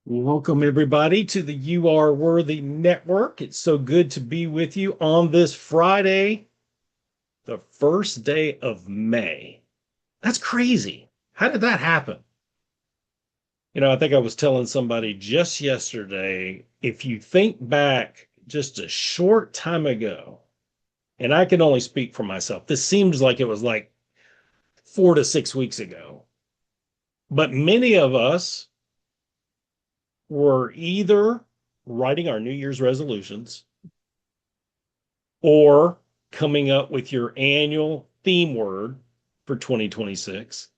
Welcome, everybody, to the You Are Worthy Network. It's so good to be with you on this Friday, the first day of May. That's crazy. How did that happen? I think I was telling somebody just yesterday, if you think back just a short time ago, and I can only speak for myself, this seems like it was like 4 to 6 weeks ago. But many of us were either writing our New Year's resolutions or coming up with your annual theme word for 2026.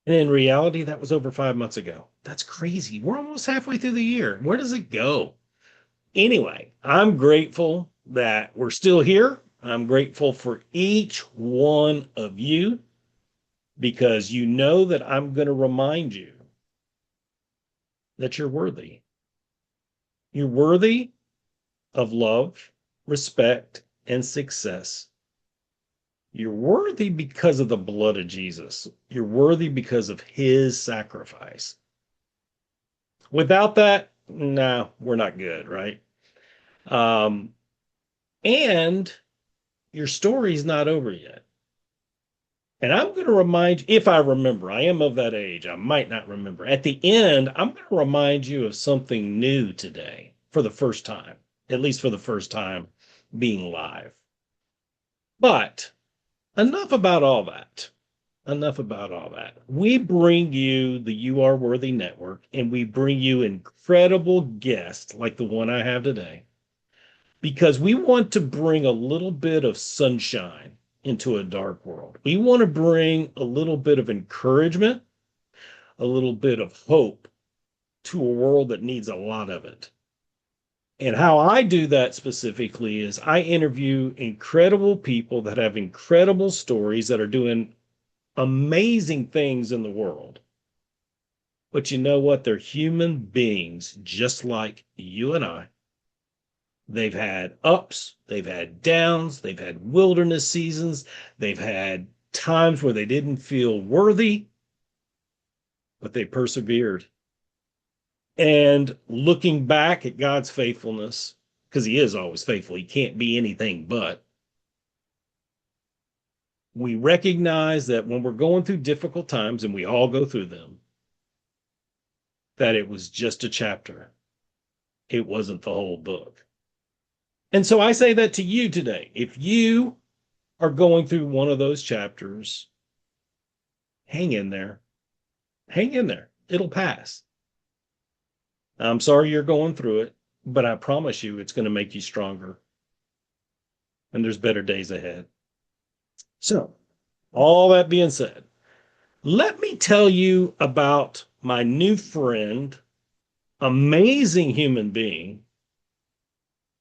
And in reality, that was over 5 months ago. That's crazy. We're almost halfway through the year. Where does it go? Anyway, I'm grateful that we're still here. I'm grateful for each one of you because you know that I'm going to remind you that you're worthy. You're worthy of love, respect, and success. You're worthy because of the blood of Jesus. You're worthy because of his sacrifice. Without that, no, we're not good, right? Um, and your story's not over yet. And I'm going to remind you, if I remember, I am of that age. I might not remember. At the end, I'm going to remind you of something new today for the first time, at least for the first time being live. But enough about all that. Enough about all that. We bring you the You Are Worthy Network, and we bring you incredible guests like the one I have today because we want to bring a little bit of sunshine into a dark world. We want to bring a little bit of encouragement, a little bit of hope to a world that needs a lot of it. And how I do that specifically is I interview incredible people that have incredible stories that are doing amazing things in the world. But you know what? They're human beings just like you and I. They've had ups, they've had downs, they've had wilderness seasons, they've had times where they didn't feel worthy, but they persevered. And looking back at God's faithfulness, because he is always faithful, he can't be anything but, we recognize that when we're going through difficult times, and we all go through them, that it was just a chapter. It wasn't the whole book. And so I say that to you today. If you are going through one of those chapters, hang in there. Hang in there. It'll pass. I'm sorry you're going through it, but I promise you it's going to make you stronger. And there's better days ahead. So, all that being said, let me tell you about my new friend, amazing human being,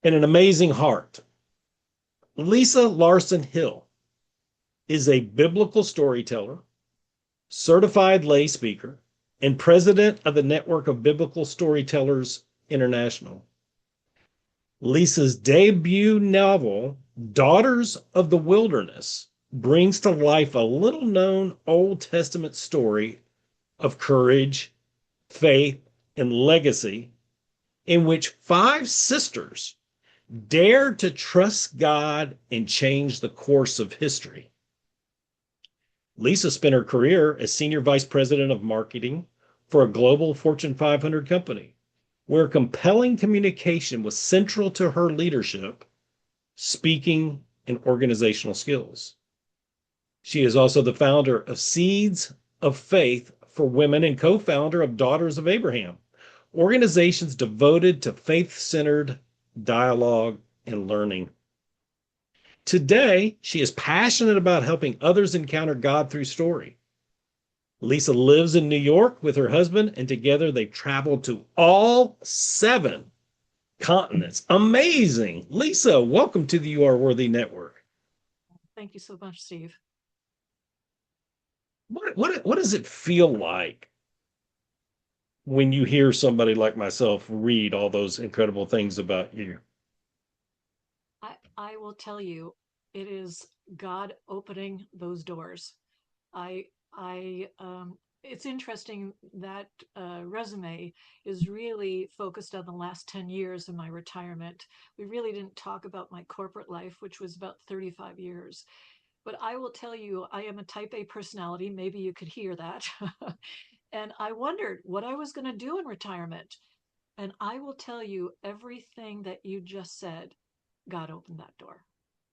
and an amazing heart. Lisa Larsen Hill is a biblical storyteller, certified lay speaker, and president of the Network of Biblical Storytellers International. Lisa's debut novel, Daughters of the Wilderness, brings to life a little known Old Testament story of courage, faith, and legacy in which five sisters dare to trust God and change the course of history. Lisa spent her career as senior vice president of marketing for a global Fortune 500 company, where compelling communication was central to her leadership, speaking, and organizational skills. She is also the founder of Seeds of Faith for Women and co founder of Daughters of Abraham, organizations devoted to faith centered dialogue and learning. Today, she is passionate about helping others encounter God through story. Lisa lives in New York with her husband, and together they've traveled to all seven continents. Amazing. Lisa, welcome to the You Are Worthy Network. Thank you so much, Steve. What does it feel like when you hear somebody like myself read all those incredible things about you? I will tell you, it is God opening those doors. I it's interesting that resume is really focused on the last 10 years of my retirement. We really didn't talk about my corporate life, which was about 35 years. But I will tell you, I am a type A personality. Maybe you could hear that. And I wondered what I was going to do in retirement. And I will tell you, everything that you just said, God opened that door.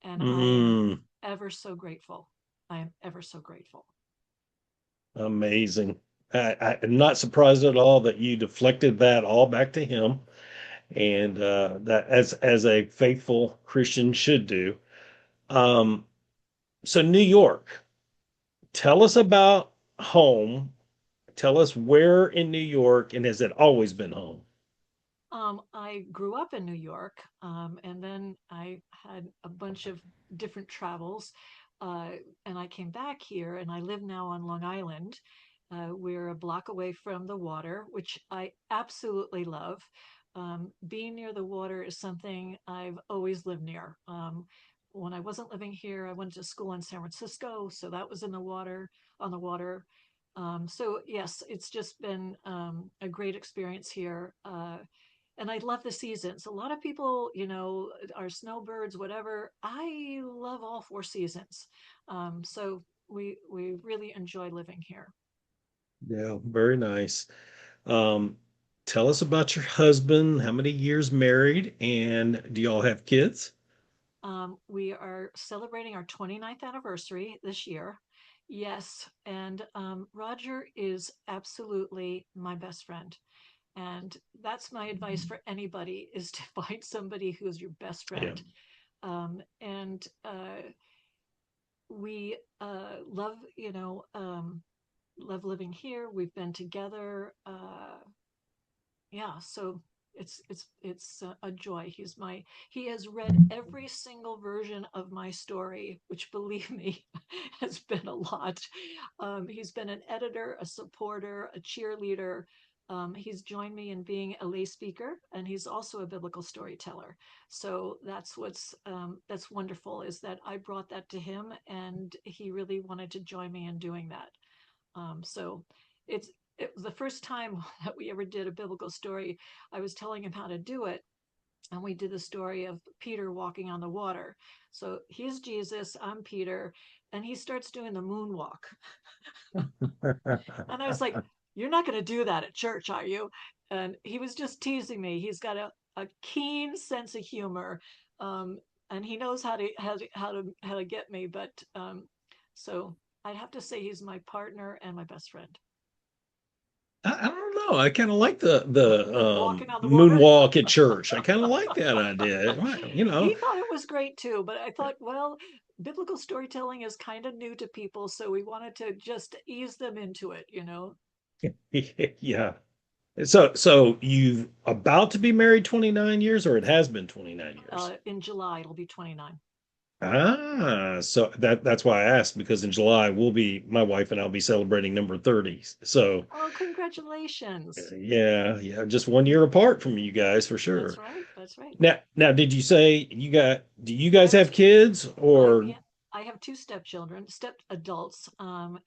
And I am Mm, ever so grateful. I am ever so grateful. amazing. I'm not surprised at all that you deflected that all back to him, and that as a faithful Christian should do. Um, so New York, tell us about home. Tell us where in New York, and has it always been home? I grew up in New York, and then I had a bunch of different travels, uh, and I came back here, and I live now on Long Island. We're a block away from the water, which I absolutely love. Being near the water is something I've always lived near. When I wasn't living here, I went to school in San Francisco, so that was in the water, on the water. So yes, it's just been a great experience here. And I love the seasons. A lot of people, are snowbirds, whatever. I love all four seasons. So we really enjoy living here. Yeah, very nice. Um, Tell us about your husband. How many years married, and do y'all have kids? We are celebrating our 29th anniversary this year. Yes, and Roger is absolutely my best friend. And that's my advice for anybody is to find somebody who's your best Yeah. friend. And we love, love living here. We've been together. Yeah, so it's a joy. He has read every single version of my story, which believe me has been a lot. He's been an editor, a supporter, a cheerleader. He's joined me in being a lay speaker, and he's also a biblical storyteller. So that's wonderful, is that I brought that to him, and he really wanted to join me in doing that. So it's it was the first time that we ever did a biblical story. I was telling him how to do it, and we did the story of Peter walking on the water. So he's Jesus, I'm Peter, and he starts doing the moonwalk. And I was like, "You're not going to do that at church, are you?" And he was just teasing me. He's got a keen sense of humor, um, and he knows how to get me. But so I'd have to say he's my partner and my best friend. I don't know. I kind of like the Walking on the water. moonwalk at church. I kind of like that idea. Right, you know, He thought it was great too, but I thought, well, biblical storytelling is kind of new to people, so we wanted to just ease them into it. yeah. So you about to be married 29 years, or it has been 29 years? In July, it'll be 29. Ah, so that's why I asked, because in July my wife and I'll be celebrating number 30. So Oh, congratulations. yeah, just 1 year apart from you guys for That's sure. right. That's right. Now, did you say do you I guys have have kids or? yeah, I have two stepchildren, step adults.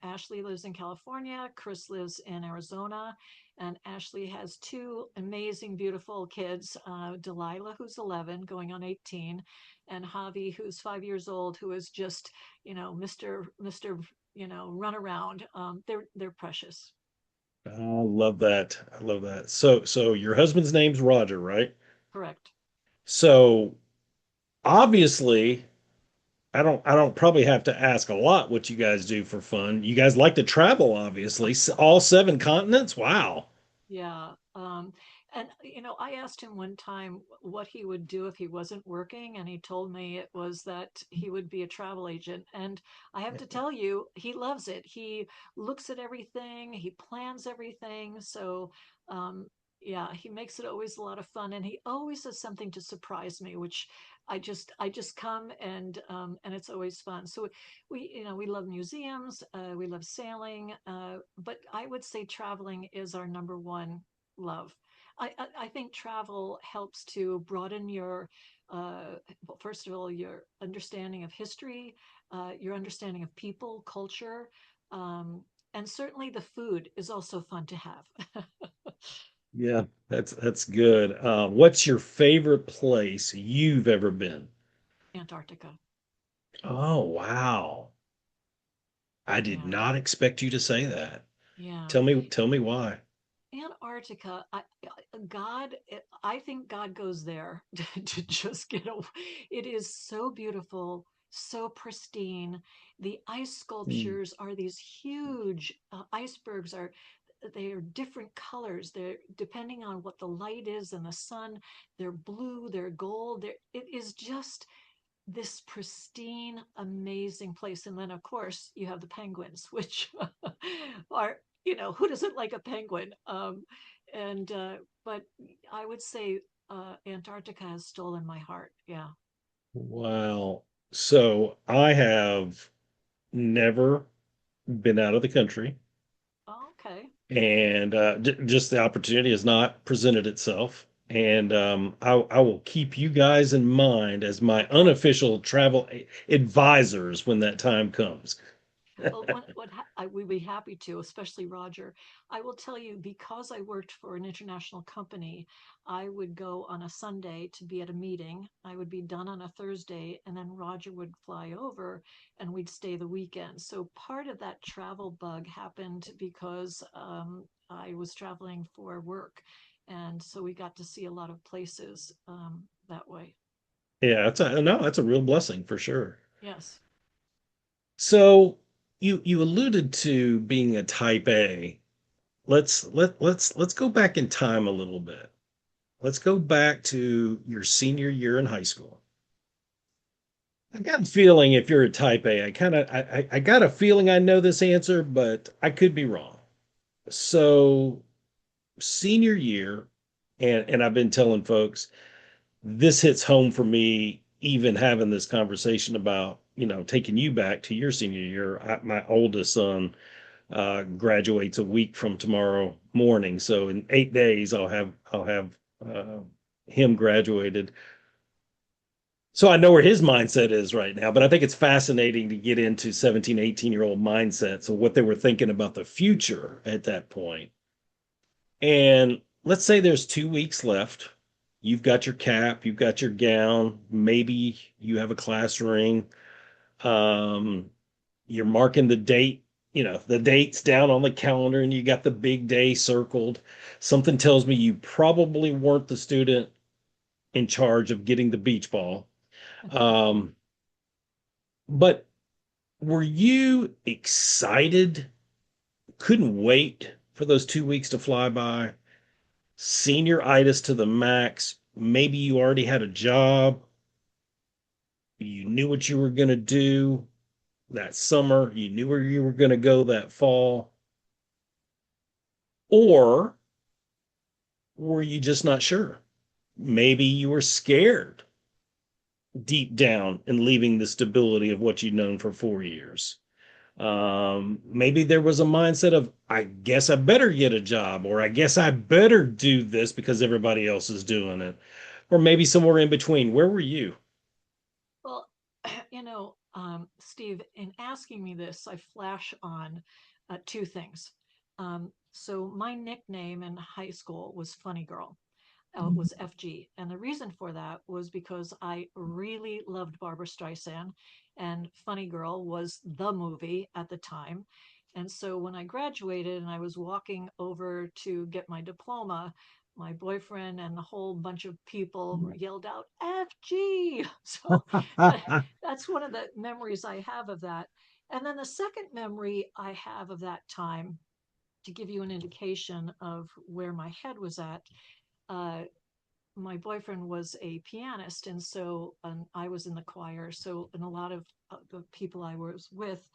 Ashley lives in California, Chris lives in Arizona, and Ashley has two amazing, beautiful kids, Delilah, who's 11, going on 18, and Javi, who's 5 years old, who is just, Mr. Run around. They're precious. I love that. I love that. So your husband's name's Roger, right? Correct. So obviously, I don't probably have to ask a lot what you guys do for fun. You guys like to travel, obviously. All seven continents. Wow. Yeah. And I asked him one time what he would do if he wasn't working, and he told me it was that he would be a travel agent. And I have to tell you, he loves it. He looks at everything, he plans everything. So, um, yeah, he makes it always a lot of fun, and he always does something to surprise me, which I just come and it's always fun. So we love museums, we love sailing, but I would say traveling is our number one love. I think travel helps to broaden your, well, first of all, your understanding of history, your understanding of people, culture. And certainly the food is also fun to have. Yeah, that's good. What's your favorite place you've ever been? Antarctica. Oh, wow. I did Yeah. not expect you to say that. Yeah. Tell me why. Antarctica, I think God goes there to just get a. It is so beautiful, so pristine. The ice Hmm. sculptures are these huge icebergs are. They are different colors. They're depending on what the light is and the sun. They're blue. They're gold. It is just this pristine, amazing place. And then, of course, you have the penguins, which are, who doesn't like a penguin? And, but I would say Antarctica has stolen my heart. Yeah. Wow. So I have never been out of the country, Oh, okay. and just the opportunity has not presented itself. And I will keep you guys in mind as my Okay. unofficial travel advisors when that time comes. Well, we'd be happy to, especially Roger. I will tell you, because I worked for an international company, I would go on a Sunday to be at a meeting. I would be done on a Thursday, and then Roger would fly over and we'd stay the weekend. So part of that travel bug happened because I was traveling for work. And so we got to see a lot of places that way. Yeah, that's a real blessing for sure. Yes. So you alluded to being a type A. Let's go back in time a little bit. Let's go back to your senior year in high school. I got a feeling if you're a type A, I got a feeling I know this answer, but I could be wrong. So senior year, and I've been telling folks this hits home for me, even having this conversation about, taking you back to your senior year. My oldest son graduates a week from tomorrow morning. So in 8 days, I'll have uh, him graduated. So I know where his mindset is right now, but I think it's fascinating to get into 17, 18-year-old mindsets of what they were thinking about the future at that point. And let's say there's 2 weeks left. You've got your cap, you've got your gown, maybe you have a class ring. Um, you're marking the date, the dates down on the calendar, and you got the big day circled. Something tells me you probably weren't the student in charge of getting the beach ball. Um, but were you excited? Couldn't wait for those 2 weeks to fly by? Senioritis to the max. Maybe you already had a job. You knew what you were going to do that summer. You knew where you were going to go that fall. Or were you just not sure? Maybe you were scared deep down in leaving the stability of what you'd known for 4 years. Maybe there was a mindset of, I guess I better get a job, or I guess I better do this because everybody else is doing it. Or maybe somewhere in between. Where were you? Well, Steve, in asking me this, I flash on two things. So my nickname in high school was Funny Girl. It was FG. And the reason for that was because I really loved Barbara Streisand, and Funny Girl was the movie at the time. And so when I graduated and I was walking over to get my diploma, my boyfriend and a whole bunch of people yelled out FG. So that, that's one of the memories I have of that. And then the second memory I have of that time, to give you an indication of where my head was at, uh, my boyfriend was a pianist, and so I was in the choir. So, and a lot of the people I was with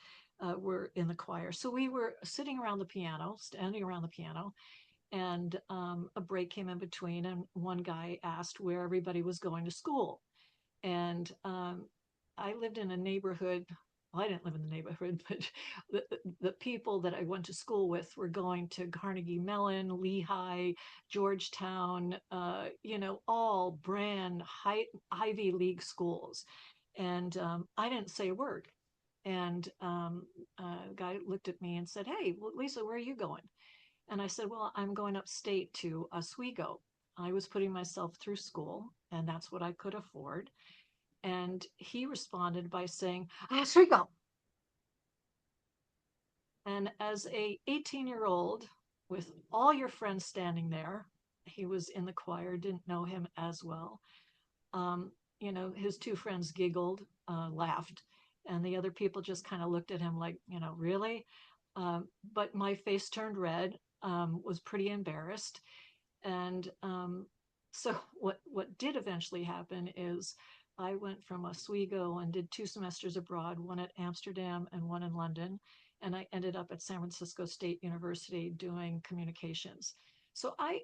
were in the choir. So we were sitting around the piano, standing around the piano, and a break came in between, and one guy asked where everybody was going to school. And I lived in a neighborhood. Well, I didn't live in the neighborhood, but the people that I went to school with were going to Carnegie Mellon, Lehigh, Georgetown, all brand high Ivy League schools. And I didn't say a word. And the guy looked at me and said, "Hey, Lisa, where are you going?" And I said, "Well, I'm going upstate to Oswego." I was putting myself through school, and that's what I could afford. And he responded by saying, "Oswego." And as a 18-year-old with all your friends standing there, he was in the choir, didn't know him as well. Um, his two friends giggled, laughed, and the other people just kind of looked at him like, really? But my face turned red, was pretty embarrassed. And so what did eventually happen is I went from Oswego and did 2 semesters abroad, one at Amsterdam and one in London, and I ended up at San Francisco State University doing communications. So I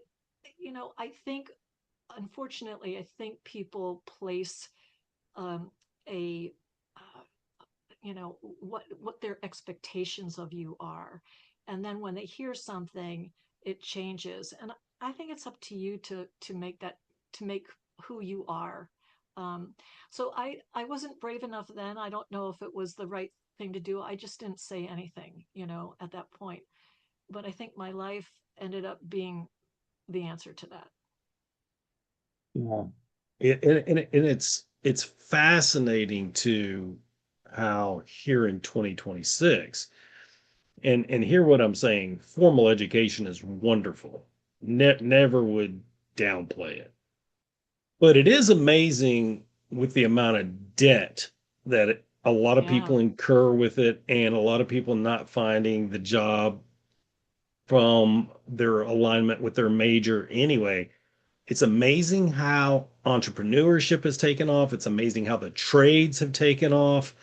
think, unfortunately, I think people place um, a what their expectations of you are, and then when they hear something, it changes. And I think it's up to you to make that, to make who you are. um, so I wasn't brave enough then. I don't know if it was the right thing to do. I just didn't say anything, at that point. But I think my life ended up being the answer to that. Yeah. And it's fascinating to how here in 2026, and hear what I'm saying, formal education is wonderful. Never would downplay it. But it is amazing with the amount of debt that a lot of Yeah. people incur with it, and a lot of people not finding the job from their alignment with their major anyway. It's amazing how entrepreneurship has taken off. It's amazing how the trades have taken off.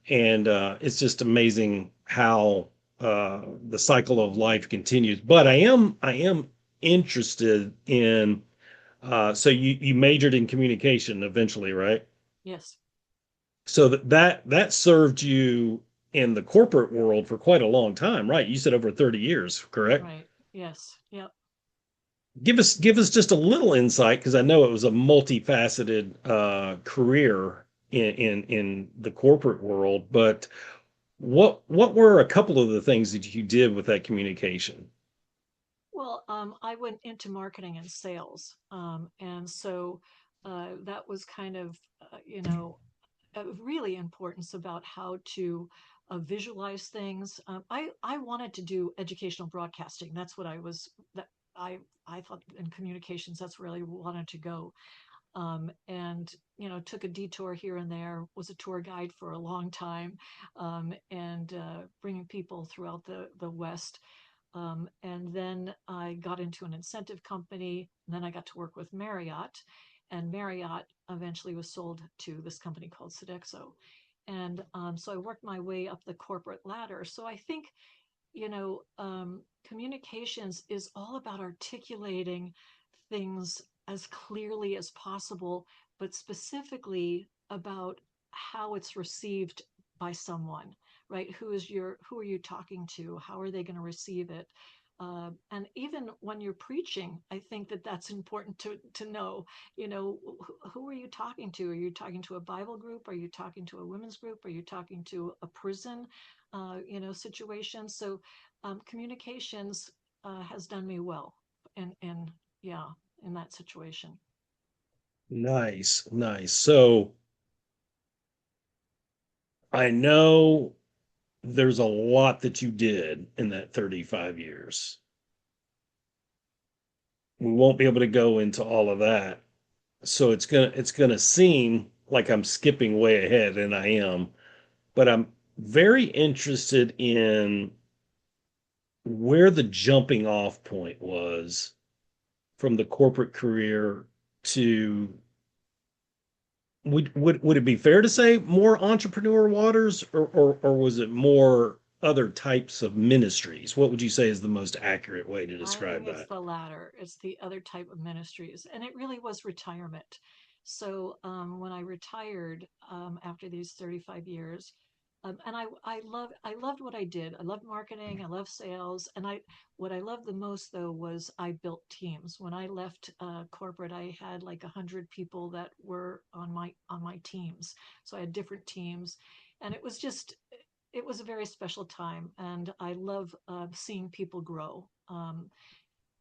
And it's just amazing how the cycle of life continues. But I am interested in, so you majored in communication eventually, right? Yes. So that served you in the corporate world for quite a long time, right? You said over 30 years, correct? Right. Yes. Yep. Give us just a little insight, because I know it was a multifaceted career in the corporate world, but what were a couple of the things that you did with that communication? Well, I went into marketing and sales. And so that was kind of, really importance about how to visualize things. I wanted to do educational broadcasting. That's what I thought in communications, that's where I wanted to go. And took a detour here and there, was a tour guide for a long time, and bringing people throughout the West. And then I got into an incentive company, and then I got to work with Marriott, and Marriott eventually was sold to this company called Sodexo. And so I worked my way up the corporate ladder. So I think, communications is all about articulating things as clearly as possible, but specifically about how it's received by someone, right? Who are you talking to? How are they going to receive it? And even when you're preaching, I think that that's important to know. Who are you talking to? Are you talking to a Bible group? Are you talking to a women's group? Are you talking to a prison, situation? So communications has done me well, and yeah, in that situation. Nice, nice. So I know there's a lot that you did in that 35 years. We won't be able to go into all of that. So it's gonna seem like I'm skipping way ahead, and I am, but I'm very interested in where the jumping off point was from the corporate career to, would it be fair to say more entrepreneur waters, or was it more other types of ministries? What would you say is the most accurate way to I think describe it's that? the latter. It's the other type of ministries, and it really was retirement. So when I retired, after these 35 years, and I loved what I did. I loved marketing. I loved sales, and what I loved the most though was I built teams. When I left corporate, I had like 100 people that were on my teams. So I had different teams, and it was just it was a very special time, and I love seeing people grow,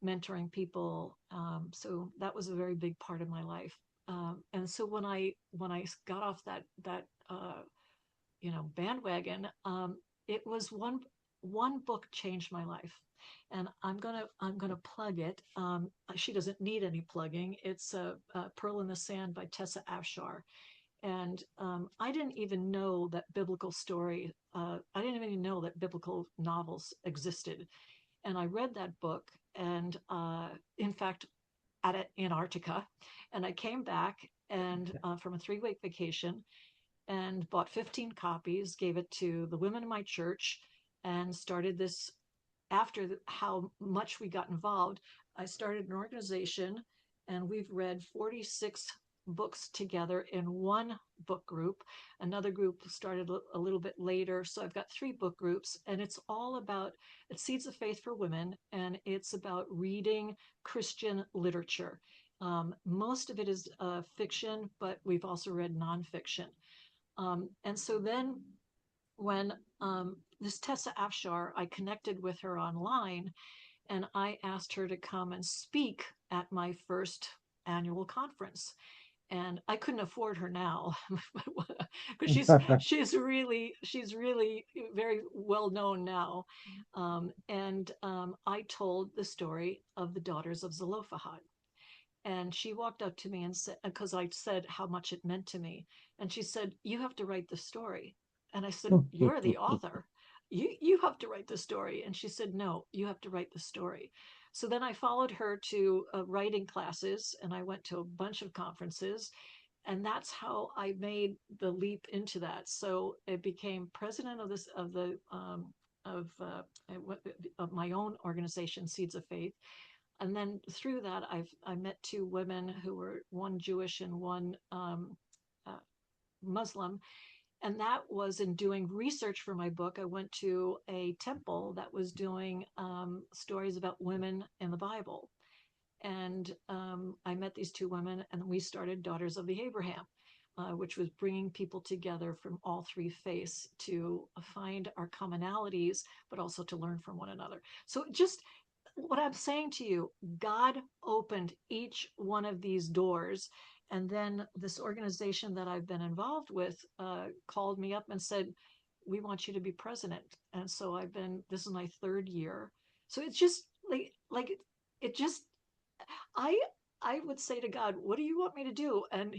mentoring people. So that was a very big part of my life. And so when I got off that bandwagon, it was one book changed my life, and I'm gonna plug it. She doesn't need any plugging. It's Pearl in the Sand by Tessa Afshar. And I didn't even know that I didn't even know that biblical novels existed. And I read that book, and in fact, at Antarctica, and I came back and from a 3 week vacation, and bought 15 copies, gave it to the women in my church, and started this. After how much we got involved, I started an organization, and we've read 46 books together in one book group. Another group started a little bit later. So I've got 3 book groups, and it's all about it's Seeds of Faith for Women, and it's about reading Christian literature. Most of it is fiction, but we've also read nonfiction. And so then when this Tessa Afshar, I connected with her online, and I asked her to come and speak at my first annual conference. And I couldn't afford her now because she's really very well known now. And I told the story of the daughters of Zelophehad, and she walked up to me and said, because I said how much it meant to me, and she said, "You have to write the story." And I said, "You're the author. You have to write the story." And she said, "No, you have to write the story." So then I followed her to writing classes, and I went to a bunch of conferences, and that's how I made the leap into that. So it became president of this of of my own organization, Seeds of Faith. And then through that, I met 2 women who were, one Jewish and one uh, Muslim, and that was in doing research for my book. I went to a temple that was doing stories about women in the Bible, and I met these 2 women, and we started Daughters of the Abraham, which was bringing people together from all 3 faiths to find our commonalities, but also to learn from one another. So just what I'm saying to you, God opened each one of these doors. And then this organization that I've been involved with called me up and said, "We want you to be president." And so this is my 3rd year. So it's just like it just, I, I would say to God, "What do you want me to do?" And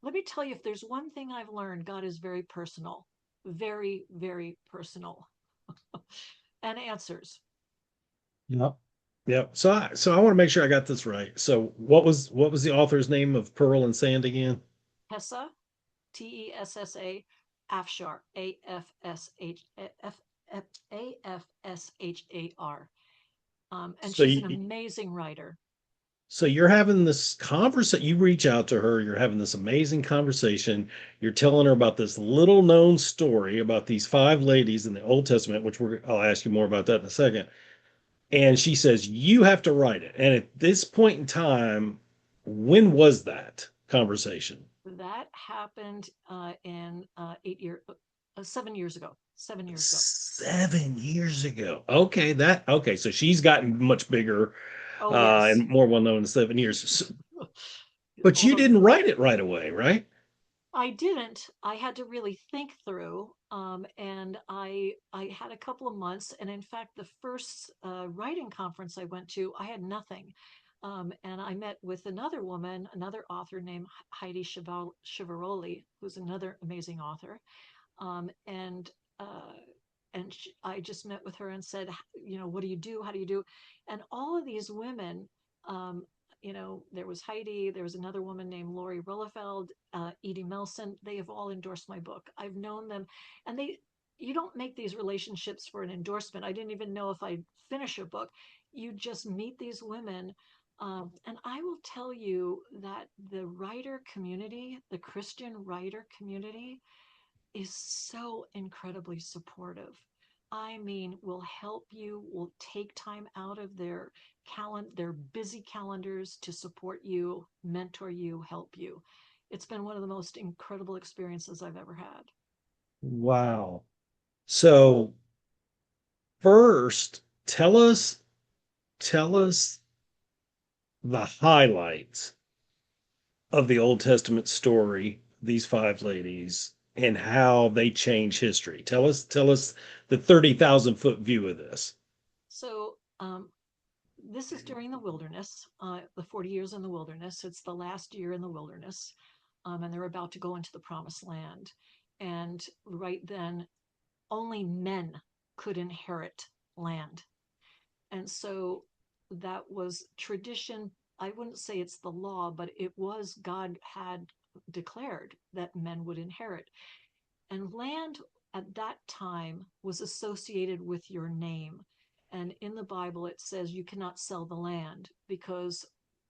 let me tell you, if there's one thing I've learned, God is very personal, very, very personal, and answers. Yep. Yep. So I want to make sure I got this right. So what was the author's name of Pearl and Sand again? Tessa, Tessa, Afshar, Afshar. And So she's an you, amazing writer. so you're having this conversation, you reach out to her, you're having this amazing conversation, you're telling her about this little known story about these 5 ladies in the Old Testament, which I'll ask you more about that in a second. And she says, you have to write it. And at this point in time, when was that conversation? That happened in 7 years ago. 7 years ago. 7 years ago. Okay. So she's gotten much bigger Oh yes. and more well known in 7 years. But you Although didn't write it right away, right? I didn't. I had to really think through, and I had a couple of months. And in fact, the first writing conference I went to, I had nothing, and I met with another woman, another author named Heidi Chiavaroli, who's another amazing author, and I just met with her and said, "What do you do? How do you do?" And all of these women, um, there was Heidi, there was another woman named Lori Rollefeld, Edie Melson. They have all endorsed my book. I've known them, and you don't make these relationships for an endorsement. I didn't even know if I'd finish a book. You just meet these women. And I will tell you that the writer community, the Christian writer community, is so incredibly supportive. I mean, will help you, will take time out of their busy calendars to support you, mentor you, help you. It's been one of the most incredible experiences I've ever had. Wow. So first, tell us the highlights of the Old Testament story, these five ladies, and how they change history. Tell us the 30,000 foot view of this. So this is during the wilderness, the 40 years in the wilderness. It's the last year in the wilderness, and they're about to go into the promised land. And right then, only men could inherit land. And so that was tradition. I wouldn't say it's the law, but it was God had declared that men would inherit. And land at that time was associated with your name. And in the Bible, it says you cannot sell the land because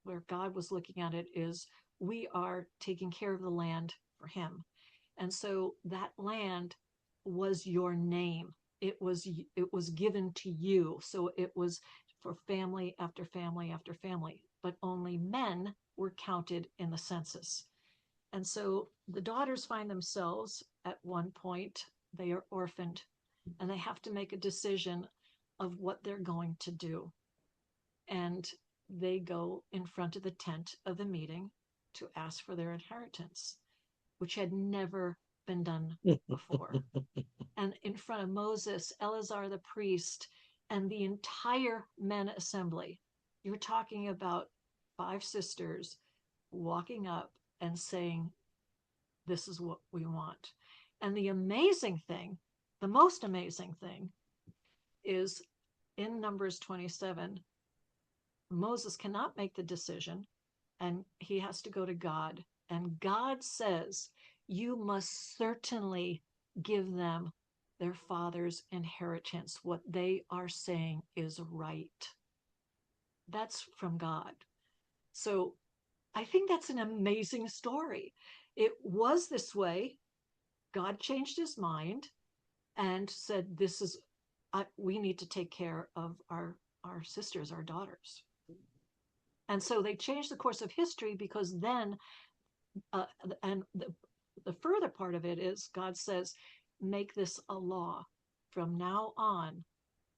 where God was looking at it is we are taking care of the land for Him. And so that land was your name. It was given to you. So it was for family after family after family. But only men were counted in the census. And so the daughters find themselves at one point, they are orphaned and they have to make a decision of what they're going to do. And they go in front of the tent of the meeting to ask for their inheritance, which had never been done before. And in front of Moses, Eleazar the priest, and the entire men assembly, you're talking about five sisters walking up and saying, this is what we want. And the amazing thing, the most amazing thing, is in Numbers 27, Moses cannot make the decision and he has to go to God. And God says, you must certainly give them their father's inheritance. What they are saying is right. That's from God. So I think that's an amazing story. It was this way. God changed his mind and said, "This is we need to take care of our sisters, our daughters." And so they changed the course of history because then, uh, and the further part of it is God says, "Make this a law from now on.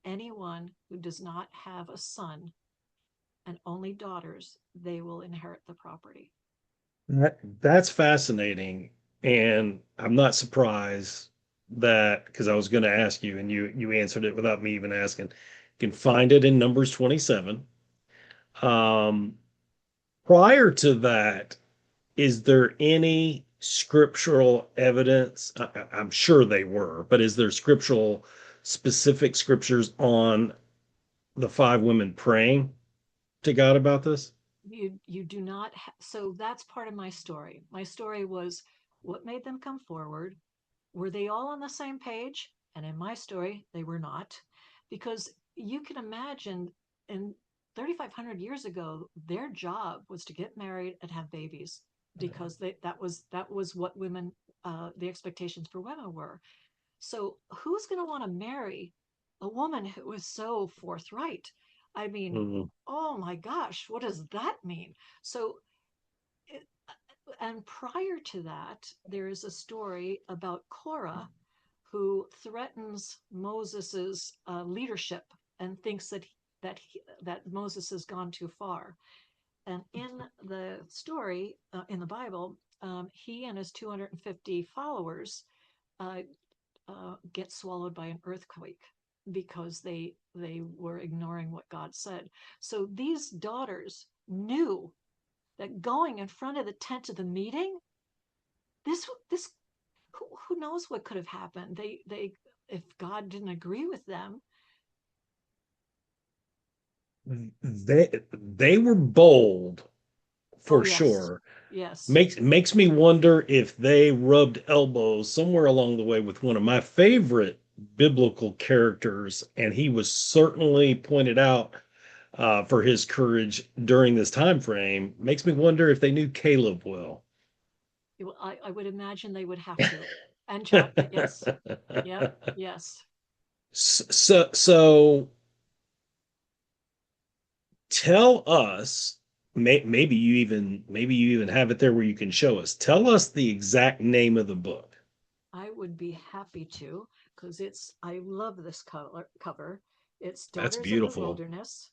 Anyone who does not have a son and only daughters, they will inherit the property." That's fascinating. And I'm not surprised that because I was going to ask you and you answered it without me even asking. You can find it in Numbers 27. Um, Prior to that, is there any scriptural evidence? I'm sure they were, but is there scriptural specific scriptures on the five women praying to God about this? You do not so that's part of my story. My story was what made them come forward. Were they all on the same page? And in my story, they were not, because you can imagine in 3,500 years ago, their job was to get married and have babies because that was what women, the expectations for women were. So who's going to want to marry a woman who is so forthright? I mean, Mhm. oh my gosh, what does that mean? So and prior to that, there is a story about Korah who threatens Moses's leadership and thinks that Moses has gone too far. And in the story in the Bible, he and his 250 followers uh, get swallowed by an earthquake because they were ignoring what God said. So these daughters knew that going in front of the tent of the meeting, this who knows what could have happened. They if God didn't agree with them. They were bold Oh for yes, sure. yes. Makes me wonder if they rubbed elbows somewhere along the way with one of my favorite biblical characters, and he was certainly pointed out for his courage during this time frame. Makes me wonder if they knew Caleb well. I would imagine they would have to. And John, yes, yep, yes. So tell us, maybe you even have it there where you can show us. Tell us the exact name of the book. I would be happy to. because I love this cover. It's That's Daughters of the beautiful. Wilderness,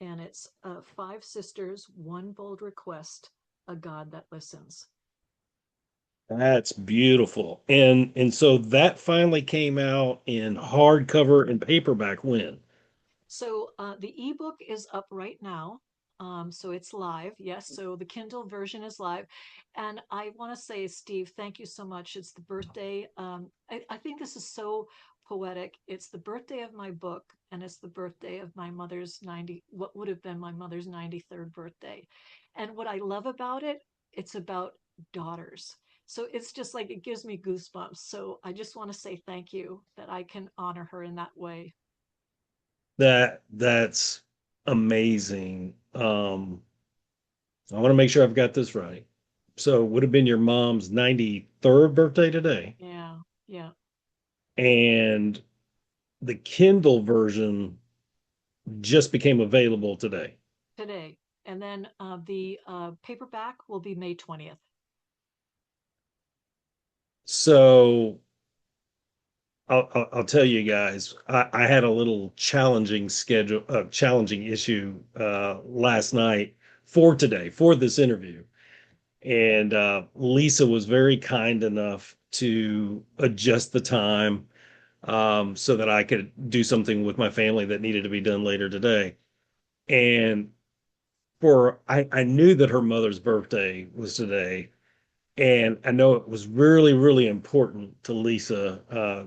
and it's five sisters, one bold request, a God that listens. That's beautiful. And so that finally came out in hardcover and paperback when? So the ebook is up right now. So it's live. Yes. So the Kindle version is live. And I want to say, Steve, thank you so much. It's the birthday. I think this is so poetic. It's the birthday of my book, and it's the birthday of my mother's 90, what would have been my mother's 93rd birthday. And what I love about it, it's about daughters. So it's just like it gives me goosebumps. So I just want to say thank you that I can honor her in that way. That's amazing. I want to make sure I've got this right. So it would have been your mom's 93rd birthday today. Yeah. Yeah. And the Kindle version just became available today. Today. And then the paperback will be May 20th. So I'll tell you guys, I had a little challenging schedule, challenging issue last night for today, for this interview. And Lisa was very kind enough to adjust the time so that I could do something with my family that needed to be done later today. And I knew that her mother's birthday was today, and I know it was really, really important to Lisa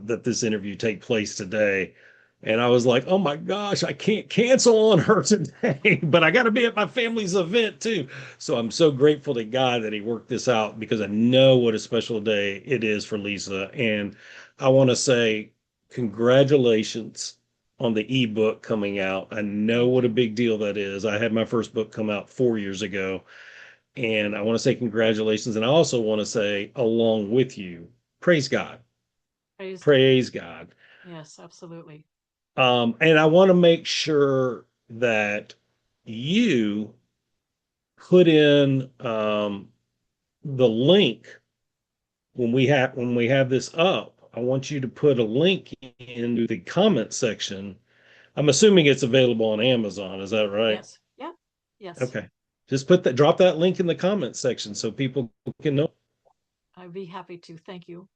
that this interview take place today. And I was like, oh my gosh, I can't cancel on her today, but I got to be at my family's event too. So I'm so grateful to God that He worked this out because I know what a special day it is for Lisa. And I want to say congratulations on the ebook coming out. I know Thank what a you. big deal that is. I had my first book come out 4 years ago, and I want to say congratulations. And I also want to say, along with you, praise God. Praise God. Praise God. Yes, absolutely. And I want to make sure that you put in the link when we have this up. I want you to put a link into the comment section. I'm assuming it's available on Amazon. Is that right? Yes. Yeah. Yes. Okay. Just drop that link in the comment section so people can know. I'd be happy to. Thank you.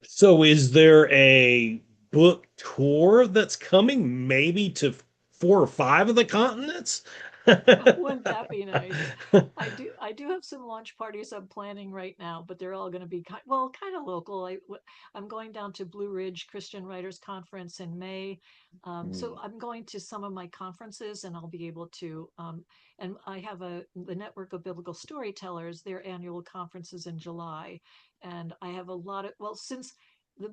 So is there a book tour that's coming maybe to 4 or 5 of the continents? Wouldn't that be nice? I do have some launch parties I'm planning right now, but they're all going to be kind of local. I'm going down to Blue Ridge Christian Writers Conference in May. So I'm going to some of my conferences, and I'll be able to. And I have the Network of Biblical Storytellers. Their annual conferences in July, and I have a lot of since the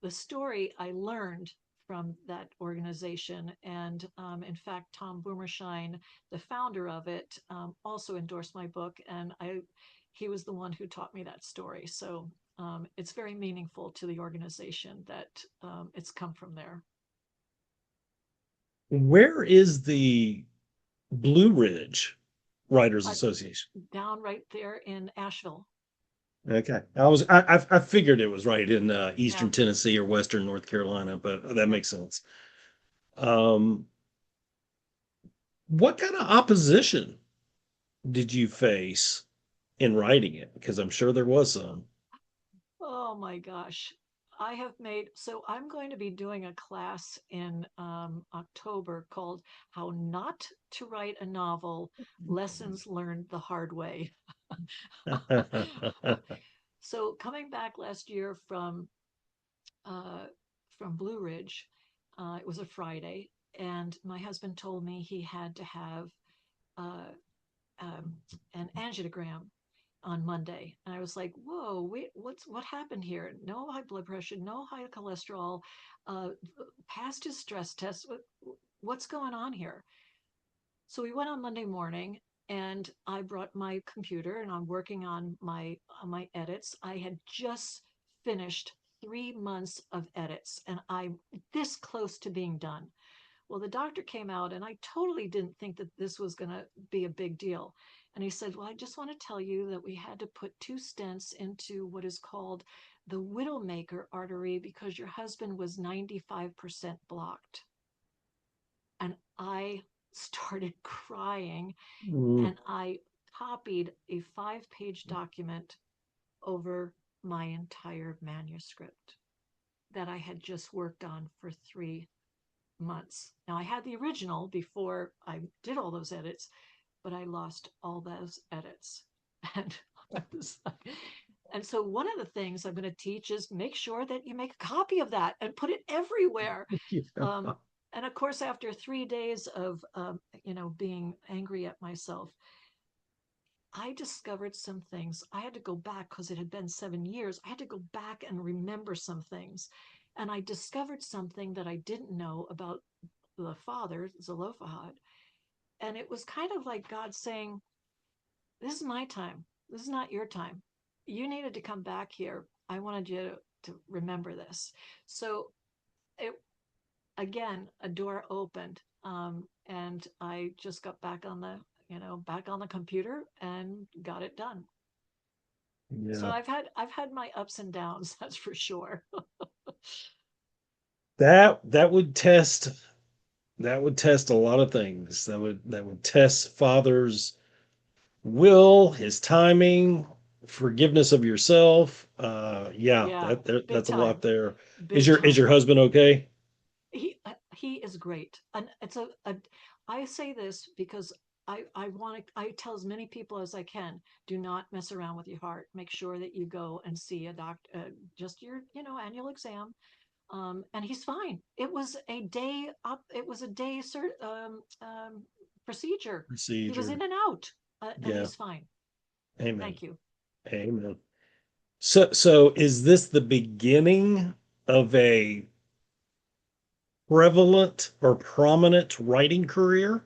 the story I learned from that organization, and in fact, Tom Boomershine, the founder of it, also endorsed my book, and he was the one who taught me that story. So it's very meaningful to the organization that it's come from there. Where is the Blue Ridge Writers Uh, Association? Down right there in Asheville. Okay, I figured it was right in Yeah, Eastern Tennessee or Western North Carolina, but that yeah. makes sense. Um, what kind of opposition did you face in writing it? Because I'm sure there was some. Oh my gosh. So I'm going to be doing a class in October called How Not to Write a Novel, Lessons Learned the Hard Way. So coming back last year uh, from Blue Ridge, it was a Friday, and my husband told me he had to have uh, um, an angiogram on Monday, and I was like, "Whoa, wait, what happened here? No high blood pressure, no high cholesterol, uh, passed his stress test. What's going on here?" So we went on Monday morning, and I brought my computer, and I'm working on my edits. I had just finished 3 months of edits, and I'm this close to being done. Well, the doctor came out, and I totally didn't think that this was going to be a big deal. And he said, well, I just want to tell you that we had to put two stents into what is called the widowmaker artery because your husband was 95% blocked. And I started crying, Mm. and I copied a 5-page document over my entire manuscript that I had just worked on for 3 months. Now, I had the original before I did all those edits, but I lost all those edits. And I was like, and so one of the things I'm going to teach is make sure that you make a copy of that and put it everywhere. Yeah. Um, and of course, after 3 days of being angry at myself, I discovered some things. I had to go back because it had been 7 years. I had to go back and remember some things. And I discovered something that I didn't know about the father, Zelophehad. And it was kind of like God saying, this is my time. This is not your time. You needed to come back here. I wanted you to remember this. So it again, a door opened. And I just got back on the computer and got it done. So Yeah. I've had my ups and downs, that's for sure. That would test a lot of things. That would test father's will, his timing, forgiveness of yourself. Yeah, Yeah, big that's a lot time, there. Is big your time. husband okay? He is great, and it's a I say this because I tell as many people as I can, do not mess around with your heart. Make sure that you go and see a doctor, just your annual exam. And he's fine. It was a day up. It was a day procedure. He was Procedure. in and out, and Yeah. he's fine. Amen. Thank you. Amen. So is this the beginning of a prevalent or prominent writing career?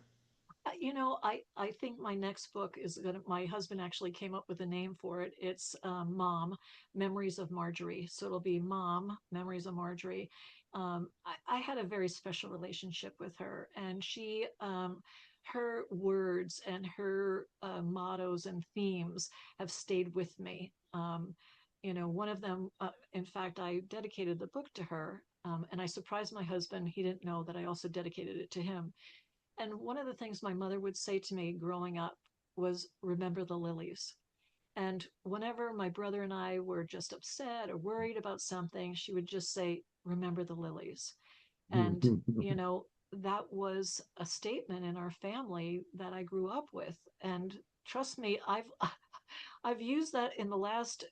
I think my next book is gonna. My husband actually came up with a name for it. It's Mom, Memories of Marjorie. So it'll be Mom, Memories of Marjorie. I had a very special relationship with her, and her words and her mottos and themes have stayed with me. One of them, in fact, I dedicated the book to her, and I surprised my husband. He didn't know that I also dedicated it to him. And one of the things my mother would say to me growing up was, remember the lilies. And whenever my brother and I were just upset or worried about something, she would just say, remember the lilies. And, that was a statement in our family that I grew up with. And trust me, I've used that in the last,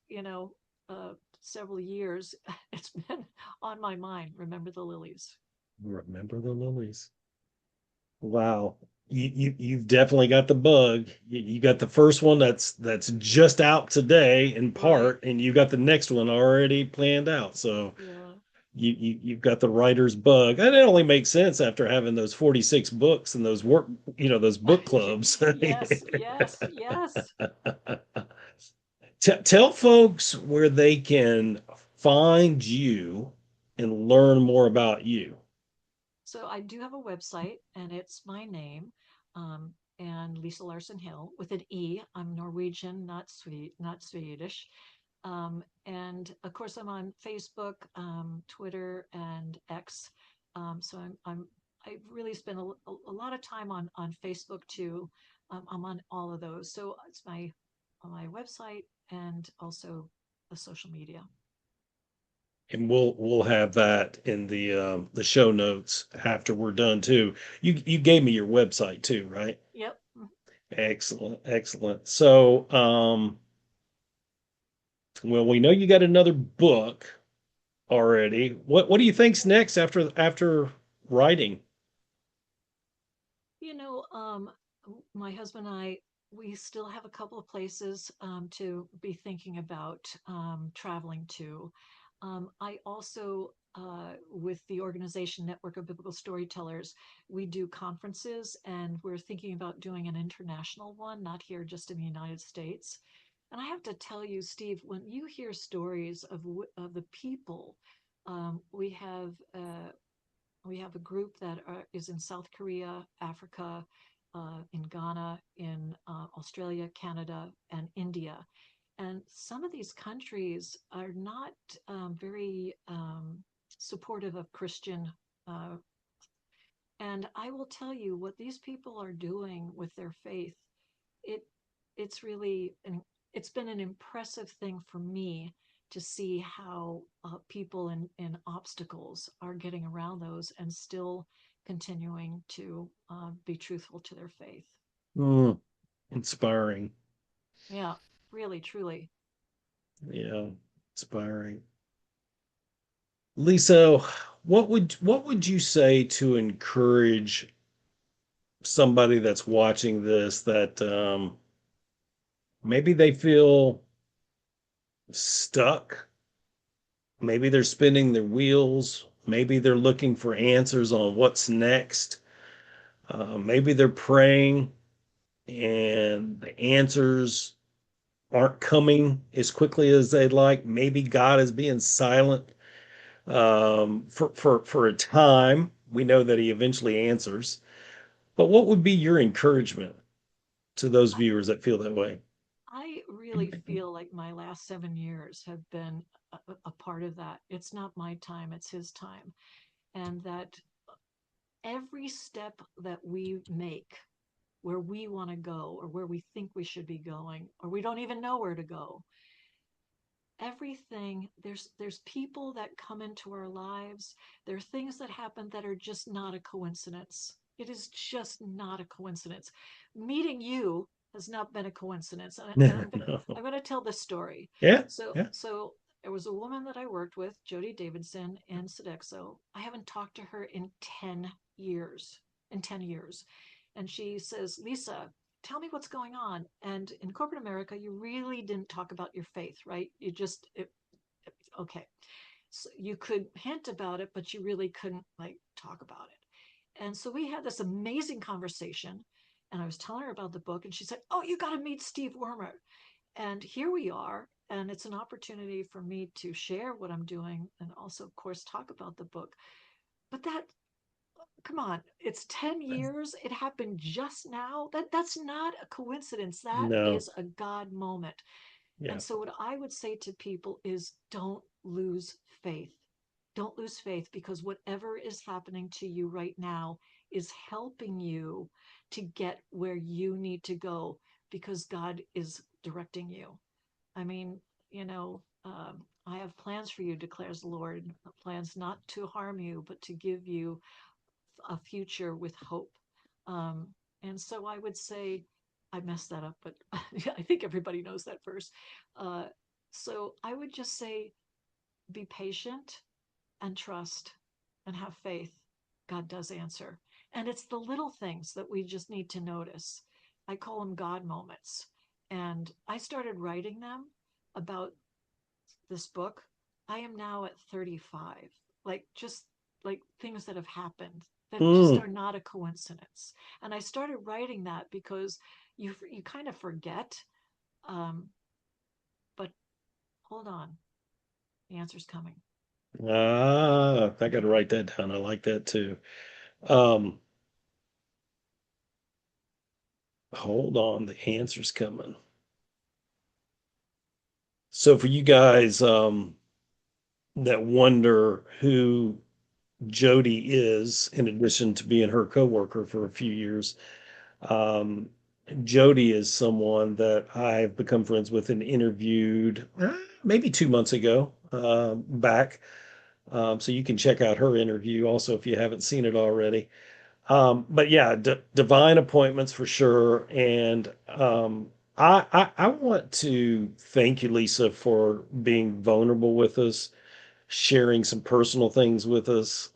several years. It's been on my mind. Remember the lilies. Remember the lilies. Wow. You've definitely got the bug. You got the first one that's just out today in Right. part, and you got the next one already planned out. So Yeah. you've got the writer's bug. And it only makes sense after having those 46 books and those those book clubs. Yes, yes, yes. Tell folks where they can find you and learn more about you. So I do have a website, and it's my name, and Lisa Larsen Hill with an E. I'm Norwegian, not Swedish. And of course, I'm on Facebook, Twitter, and X. So I really spend a lot of time on Facebook too. I'm on all of those. So it's my website and also the social media. And we'll have that in the show notes after we're done too. You gave me your website too, right? Yep. Excellent, excellent. So well, we know you got another book already. What do you think's next after writing? You know, my husband and I, we still have a couple of places to be thinking about traveling to. I also, with the organization Network of Biblical Storytellers, we do conferences, and we're thinking about doing an international one, not here just in the United States. And I have to tell you, Steve, when you hear stories of the people, we have a group that is in South Korea, Africa. in Ghana, in Australia, Canada, and India. And some of these countries are not very supportive of Christian. Uh, and I will tell you what these people are doing with their faith. It it's really it's been an impressive thing for me to see how people in obstacles are getting around those and still continuing to be truthful to their faith. Mm, inspiring. Yeah, really, truly. Yeah, inspiring. Lisa, what would you say to encourage somebody that's watching this that maybe they feel stuck? Maybe they're spinning their wheels. Maybe they're looking for answers on what's next. Maybe they're praying and the answers aren't coming as quickly as they'd like. Maybe God is being silent for a time. We know that He eventually answers. But what would be your encouragement to those I, viewers that feel that way? I really feel like my last 7 years have been a part of that. It's not my time, it's his time. And that every step that we make where we want to go or where we think we should be going, or we don't even know where to go, everything, there's people that come into our lives, there are things that happen that are just not a coincidence. It is just not a coincidence. Meeting you has not been a coincidence. And No. I'm going to tell this story. Yeah, so yeah. so there was a woman that I worked with, Jody Davidson, in Sodexo. I haven't talked to her in 10 years. In 10 years. And she says, Lisa, tell me what's going on. And in corporate America, you really didn't talk about your faith, right? Okay. So you could hint about it, but you really couldn't like talk about it. And so we had this amazing conversation. And I was telling her about the book, and she said, oh, you got to meet Steve Wormer. And here we are. And it's an opportunity for me to share what I'm doing and also, of course, talk about the book. But that, come on, it's 10 years. It happened just now. That's not a coincidence. That No. is a God moment. Yeah. And so what I would say to people is don't lose faith. Don't lose faith, because whatever is happening to you right now is helping you to get where you need to go, because God is directing you. I mean, I have plans for you, declares the Lord, plans not to harm you, but to give you a future with hope. Um, and so I would say, I messed that up, but I think everybody knows that verse. Uh, so I would just say, be patient and trust and have faith. God does answer. And it's the little things that we just need to notice. I call them God moments. And I started writing them about this book. I am now at 35. Just like things that have happened that just Mm. are not a coincidence. And I started writing that because you kind of forget. Um, but hold on, the answer's coming. Ah, I got to write that down. I like that too. Um, hold on, the answer's coming. So for you guys that wonder who Jody is, in addition to being her coworker for a few years, um, Jody is someone that I've become friends with and interviewed maybe 2 months ago back. So you can check out her interview also if you haven't seen it already. But yeah, divine appointments for sure. And I want to thank you, Lisa, for being vulnerable with us, sharing some personal things with us,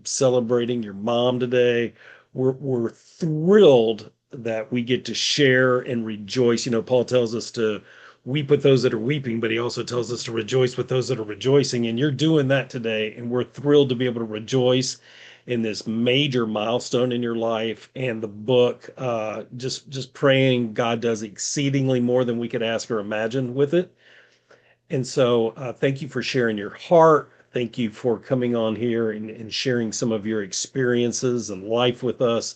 celebrating your mom today. We're thrilled that we get to share and rejoice. You know, Paul tells us to weep with those that are weeping, but he also tells us to rejoice with those that are rejoicing. And you're doing that today, and we're thrilled to be able to rejoice in this major milestone in your life and the book. Just praying God does exceedingly more than we could ask or imagine with it. And so, thank you for sharing your heart. Thank you for coming on here and sharing some of your experiences and life with us.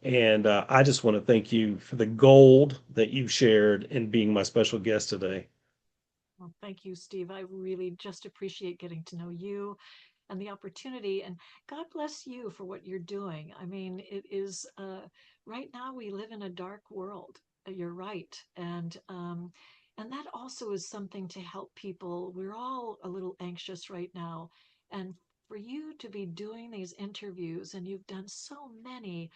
And I just want to thank you for the gold that you shared in being my special guest today. Well, thank you, Steve. I really just appreciate getting to know you and the opportunity. And God bless you for what you're doing. I mean, it is right now we live in a dark world. You're right, and that also is something to help people. We're all a little anxious right now, and for you to be doing these interviews, and you've done so many,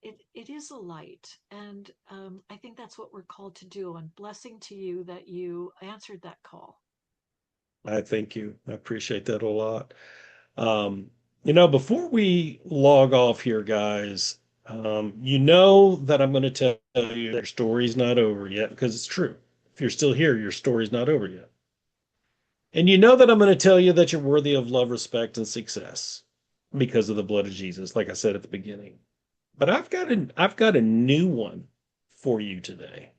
it is a light, and I think that's what we're called to do. And blessing to you that you answered that call. I thank you. I appreciate that a lot. Um, before we log off here, guys, you know that I'm going to tell you that your story's not over yet because it's true. If you're still here, your story's not over yet. And you know that I'm going to tell you that you're worthy of love, respect, and success because of the blood of Jesus, like I said at the beginning. But I've got a new one for you today.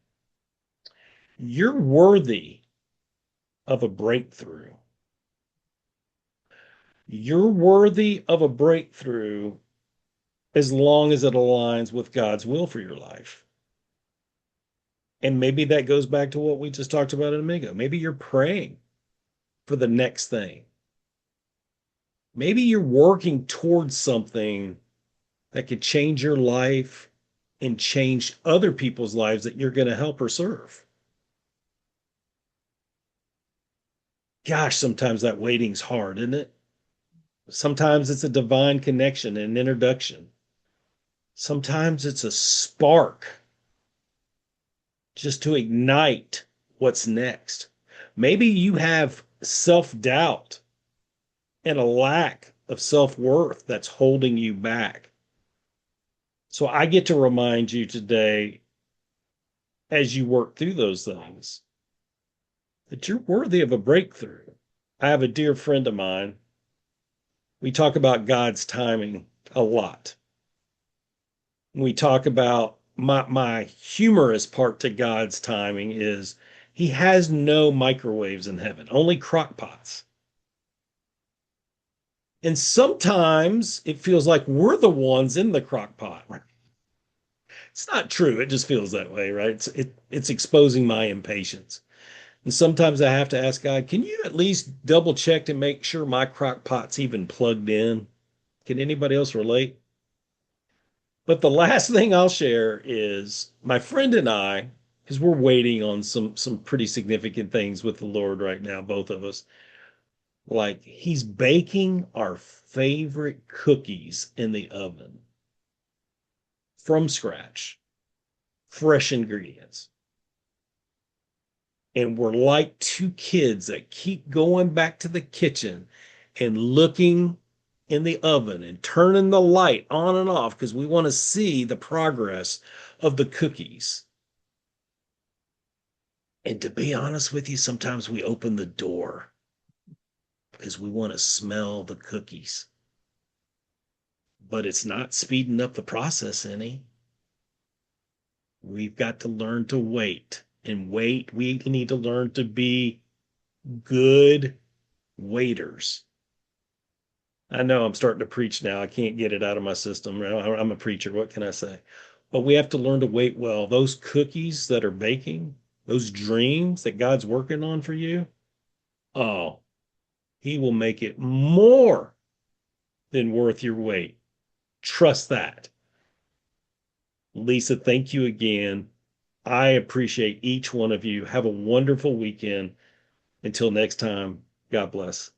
You're worthy of a breakthrough. You're worthy of a breakthrough as long as it aligns with God's will for your life. And maybe that goes back to what we just talked about a minute ago. Maybe you're praying for the next thing. Maybe you're working towards something that could change your life and change other people's lives that you're going to help or serve. Gosh, sometimes that waiting's hard, isn't it? Sometimes it's a divine connection, an introduction. Sometimes it's a spark just to ignite what's next. Maybe you have self doubt and a lack of self worth that's holding you back. So I get to remind you today, as you work through those things, that you're worthy of a breakthrough. I have a dear friend of mine. We talk about God's timing a lot. We talk about my humorous part to God's timing is he has no microwaves in heaven, only crock pots. And sometimes it feels like we're the ones in the crock pot. It's not true. It just feels that way, right? It's exposing my impatience. And sometimes I have to ask God, can you at least double check to make sure my crock pot's even plugged in? Can anybody else relate? But the last thing I'll share is my friend and I, because we're waiting on some pretty significant things with the Lord right now, both of us. Like he's baking our favorite cookies in the oven from scratch, fresh ingredients. And we're like two kids that keep going back to the kitchen and looking in the oven and turning the light on and off because we want to see the progress of the cookies. And to be honest with you, sometimes we open the door because we want to smell the cookies, but it's not speeding up the process any. We've got to learn to wait and wait. We need to learn to be good waiters. I know I'm starting to preach now. I can't get it out of my system. I'm a preacher. What can I say? But we have to learn to wait well. Those cookies that are baking, those dreams that God's working on for you, oh, He will make it more than worth your wait. Trust that. Lisa, thank you again. I appreciate each one of you. Have a wonderful weekend. Until next time, God bless.